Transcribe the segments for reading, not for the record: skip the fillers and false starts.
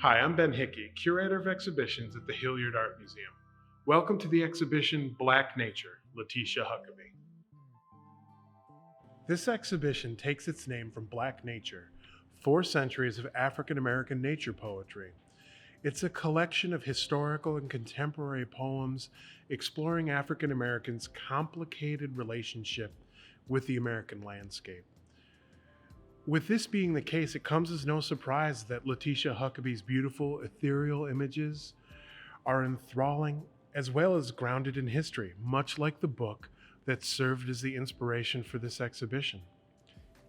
Hi, I'm Ben Hickey, Curator of Exhibitions at the Hilliard Art Museum. Welcome to the exhibition Black Nature, Letitia Huckaby. This exhibition takes its name from Black Nature, 4 centuries of African American nature poetry. It's a collection of historical and contemporary poems exploring African Americans' complicated relationship with the American landscape. With this being the case, it comes as no surprise that Letitia Huckaby's beautiful ethereal images are enthralling as well as grounded in history, much like the book that served as the inspiration for this exhibition.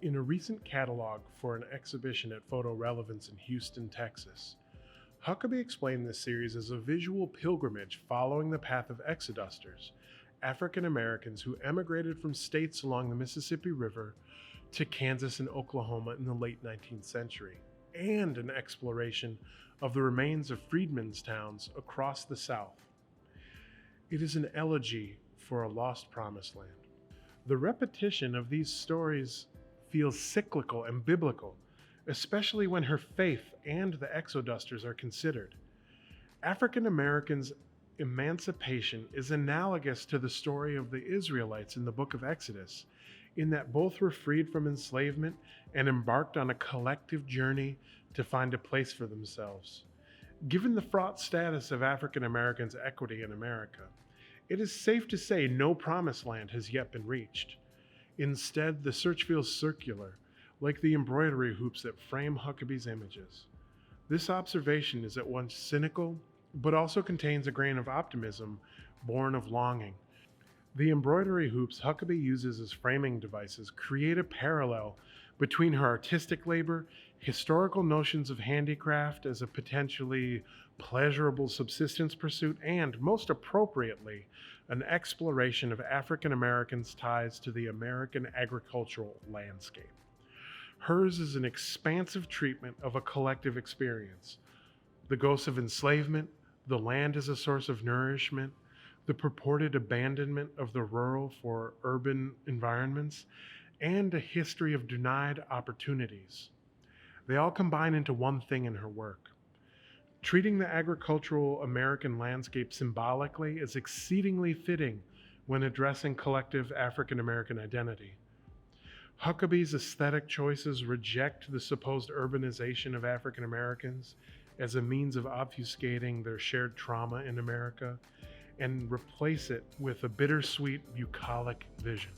In a recent catalog for an exhibition at Photo Relevance in Houston, Texas, Huckaby explained this series as a visual pilgrimage following the path of exodusters, African Americans who emigrated from states along the Mississippi River to Kansas and Oklahoma in the late 19th century, and an exploration of the remains of freedmen's towns across the South. It is an elegy for a lost promised land. The repetition of these stories feels cyclical and biblical, especially when her faith and the exodusters are considered. African Americans' emancipation is analogous to the story of the Israelites in the book of Exodus, in that both were freed from enslavement and embarked on a collective journey to find a place for themselves. Given the fraught status of African Americans' equity in America, it is safe to say no promised land has yet been reached. Instead, the search feels circular, like the embroidery hoops that frame Huckaby's images. This observation is at once cynical, but also contains a grain of optimism born of longing. The embroidery hoops Huckaby uses as framing devices create a parallel between her artistic labor, historical notions of handicraft as a potentially pleasurable subsistence pursuit, and, most appropriately, an exploration of African Americans' ties to the American agricultural landscape. Hers is an expansive treatment of a collective experience. The ghosts of enslavement, the land as a source of nourishment, the purported abandonment of the rural for urban environments, and a history of denied opportunities. They all combine into one thing in her work. Treating the agricultural American landscape symbolically is exceedingly fitting when addressing collective African American identity. Huckaby's aesthetic choices reject the supposed urbanization of African Americans as a means of obfuscating their shared trauma in America, and replace it with a bittersweet, bucolic vision.